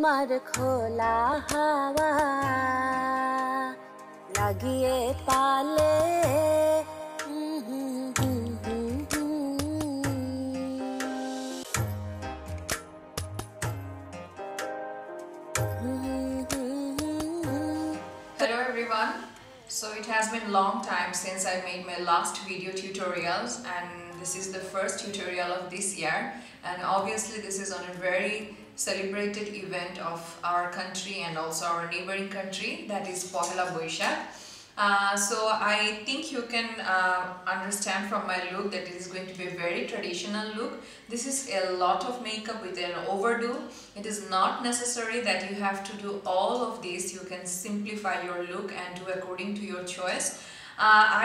তোমার খোলা হাওয়া লাগিয়ে পালে Hello everyone. So it has been a long time since I made my last video tutorials, and this is the first tutorial of this year, and obviously this is on a very celebrated event of our country and also our neighboring country, that is Pohela Boishakh. So I think you can understand from my look that it is going to be a very traditional look. This is a lot of makeup with an overdo. It is not necessary that you have to do all of this. You can simplify your look and do according to your choice.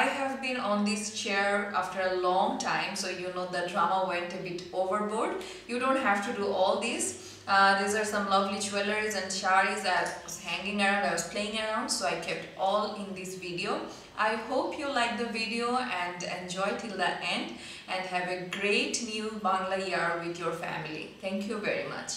I have been on this chair after a long time, so you know the drama went a bit overboard. You don't have to do all this. These are some lovely jewelries and saris that I was hanging around, I was playing around, so I kept all in this video. I hope you like the video and enjoy till the end, and have a great new Bangla year with your family. Thank you very much.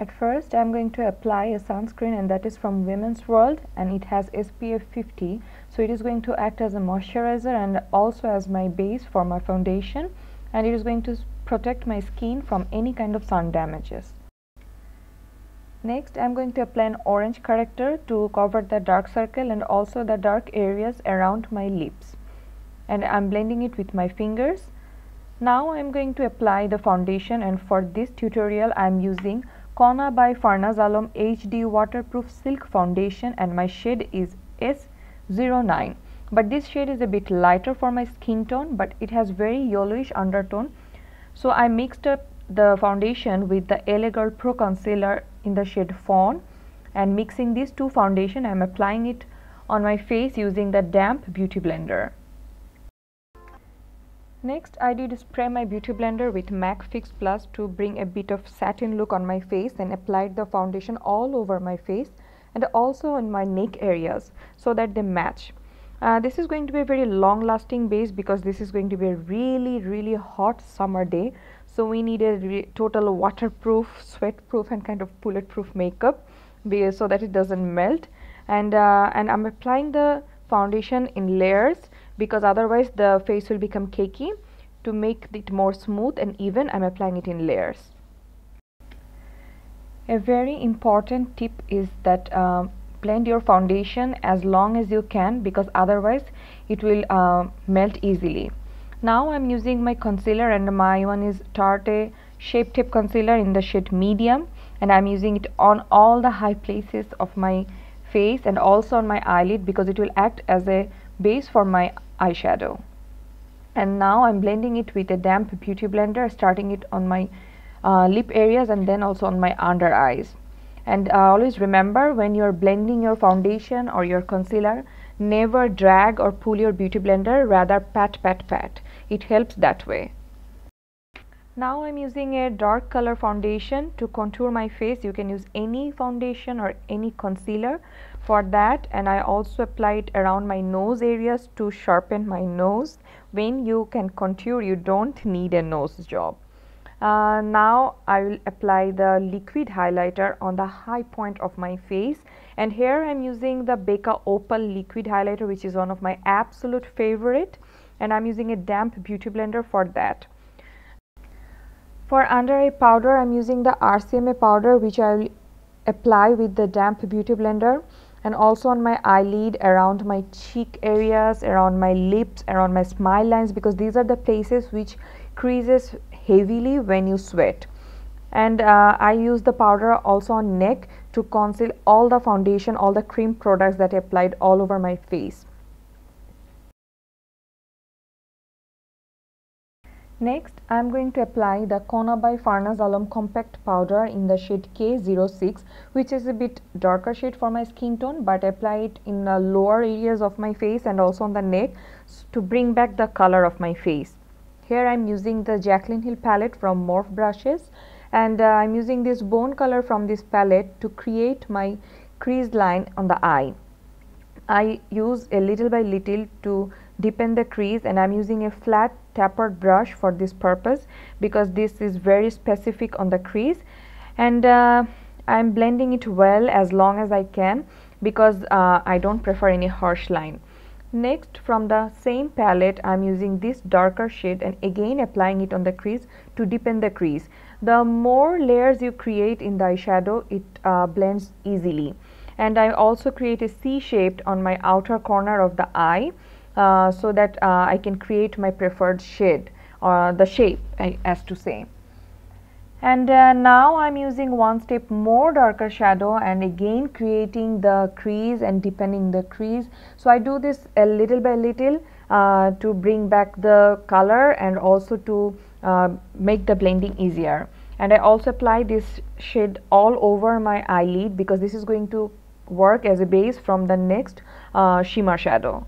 At first I'm going to apply a sunscreen, and that is from Women's World, and it has SPF 50, so it is going to act as a moisturizer and also as my base for my foundation, and it is going to protect my skin from any kind of sun damages. Next I'm going to apply an orange corrector to cover the dark circle and also the dark areas around my lips, and I'm blending it with my fingers. Now I'm going to apply the foundation, and for this tutorial I'm using Kona by Farnaz Alam HD Waterproof Silk Foundation, and my shade is S09, but this shade is a bit lighter for my skin tone, but it has very yellowish undertone. So I mixed up the foundation with the LA Girl Pro Concealer in the shade Fawn, and mixing these two foundation I am applying it on my face using the damp beauty blender. Next I did spray my beauty blender with MAC Fix Plus to bring a bit of satin look on my face, and applied the foundation all over my face and also in my neck areas so that they match. This is going to be a very long lasting base because this is going to be a really hot summer day, so we need a total waterproof, sweat proof and kind of bulletproof makeup so that it doesn't melt, and I'm applying the foundation in layers because otherwise the face will become cakey. To make it more smooth and even, I'm applying it in layers. A very important tip is that blend your foundation as long as you can, because otherwise it will melt easily. Now I'm using my concealer, and my one is Tarte Shape Tape Concealer in the shade Medium, and I'm using it on all the high places of my face and also on my eyelid because it will act as a base for my eyeshadow. And now I'm blending it with a damp beauty blender, starting it on my lip areas and then also on my under eyes. And always remember, when you're blending your foundation or your concealer, never drag or pull your beauty blender, rather pat. It helps that way. Now I'm using a dark color foundation to contour my face. You can use any foundation or any concealer for that, and I also apply it around my nose areas to sharpen my nose. When you can contour, you don't need a nose job. Now I will apply the liquid highlighter on the high point of my face, and here I'm using the Becca Opal liquid highlighter, which is one of my absolute favorite, and I'm using a damp beauty blender for that. For under eye powder, I'm using the RCMA powder, which I will apply with the damp beauty blender, and also on my eyelid, around my cheek areas, around my lips, around my smile lines, because these are the places which creases heavily when you sweat. And I use the powder also on neck to conceal all the foundation, all the cream products that I applied all over my face. Next I'm going to apply the Kona by Farnaz Alam compact powder in the shade K06, which is a bit darker shade for my skin tone, but I apply it in the lower areas of my face and also on the neck to bring back the color of my face. Here I'm using the Jaclyn Hill palette from Morphe brushes, and I'm using this bone color from this palette to create my crease line on the eye. I use a little by little to deepen the crease, and I'm using a flat tapered brush for this purpose because this is very specific on the crease. and I'm blending it well as long as I can, because I don't prefer any harsh line. Next, from the same palette, I'm using this darker shade and again applying it on the crease to deepen the crease. The more layers you create in the eyeshadow, it blends easily. And I also create a C shape on my outer corner of the eye, so that I can create my preferred shade, or the shape, as to say. And now I'm using one step more darker shadow and again creating the crease and deepening the crease. So I do this a little by little to bring back the color and also to make the blending easier. And I also apply this shade all over my eyelid, because this is going to work as a base from the next shimmer shadow.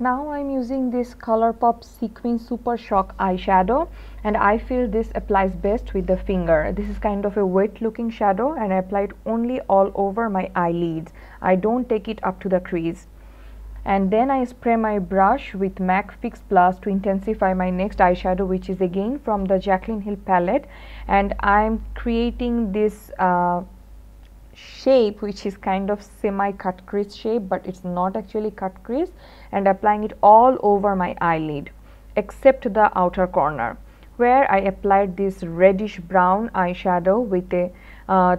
Now I'm using this ColourPop Sequin Super Shock eyeshadow, and I feel this applies best with the finger. This is kind of a wet looking shadow and I apply it only all over my eyelids. I don't take it up to the crease. And then I spray my brush with MAC Fix Plus to intensify my next eyeshadow, which is again from the Jaclyn Hill palette, and I'm creating this shape which is kind of semi cut crease shape, but it's not actually cut crease, and applying it all over my eyelid except the outer corner, where I applied this reddish brown eyeshadow with a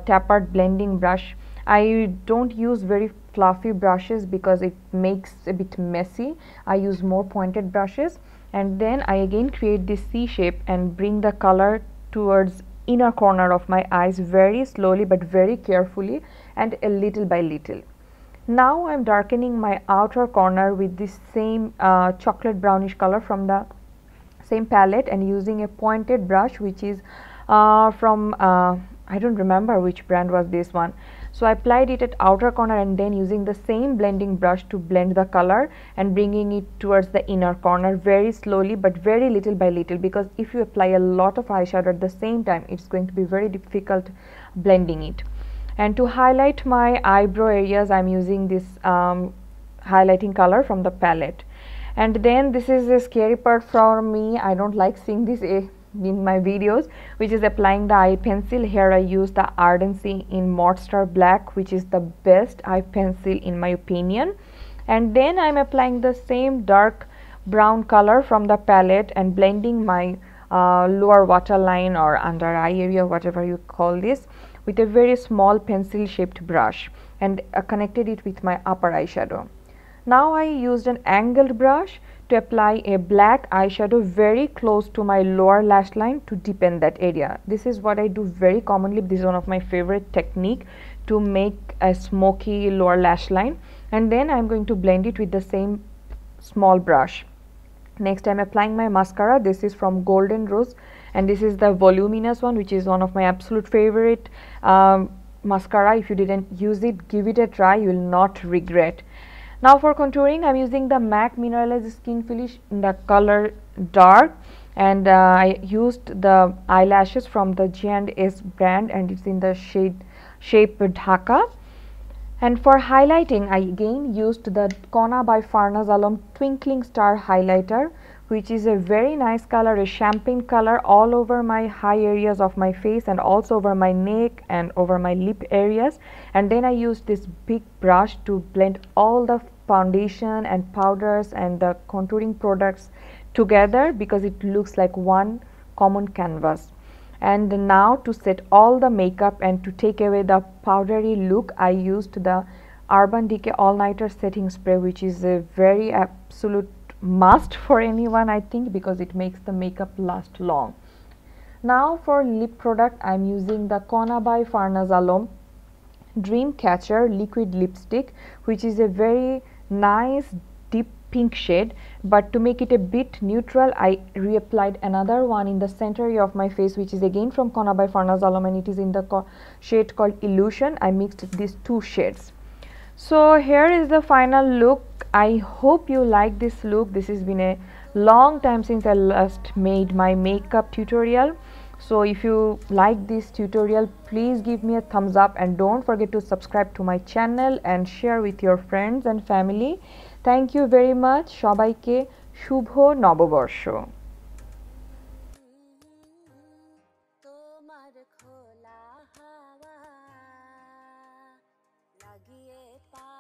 tapered blending brush. I don't use very fluffy brushes because it makes a bit messy. I use more pointed brushes, and then I again create this C shape and bring the color towards inner corner of my eyes very slowly but very carefully and a little by little. Now I'm darkening my outer corner with this same chocolate brownish color from the same palette, and using a pointed brush which is from I don't remember which brand was this one. So I applied it at outer corner, and then using the same blending brush to blend the color and bringing it towards the inner corner very slowly but very little by little, because if you apply a lot of eyeshadow at the same time, it's going to be very difficult blending it. And to highlight my eyebrow areas, I'm using this highlighting color from the palette. And then this is the scary part for me. I don't like seeing this in my videos, which is applying the eye pencil. Here I use the Ardency in Modstar Black, which is the best eye pencil in my opinion. And then I'm applying the same dark brown color from the palette and blending my lower waterline or under eye area, whatever you call this, with a very small pencil shaped brush, and connected it with my upper eyeshadow. Now I used an angled brush to apply a black eyeshadow very close to my lower lash line to deepen that area. This is what I do very commonly. This is one of my favorite technique to make a smoky lower lash line. And then I'm going to blend it with the same small brush. Next, I'm applying my mascara. This is from Golden Rose, and this is the voluminous one, which is one of my absolute favorite mascara. If you didn't use it, give it a try, you will not regret. Now for contouring, I'm using the MAC Mineralize Skin Finish in the color dark, and I used the eyelashes from the Jands brand, and it's in the shape Dhaka. And for highlighting, I again used the Kona by Farnaz Alam Twinkling Star highlighter, which is a very nice color, a champagne color, all over my high areas of my face and also over my neck and over my lip areas. And then I used this big brush to blend all the foundation and powders and the contouring products together, because it looks like one common canvas. And now to set all the makeup and to take away the powdery look, I used the Urban Decay All Nighter Setting Spray, which is a very absolute must for anyone, I think, because it makes the makeup last long. Now for lip product, I'm using the Kona by Farnaz Alam Dreamcatcher liquid lipstick, which is a very nice deep pink shade, but to make it a bit neutral, I reapplied another one in the center area of my face, which is again from Kona by Farnaz Alam, and it is in the shade called Illusion. I mixed these two shades. So here is the final look. I hope you like this look. This has been a long time since I last made my makeup tutorial. So if you like this tutorial, please give me a thumbs up and don't forget to subscribe to my channel and share with your friends and family. Thank you very much. সবাইকে শুভ নববর্ষ। খোলা হাওয়া লাগিয়ে পা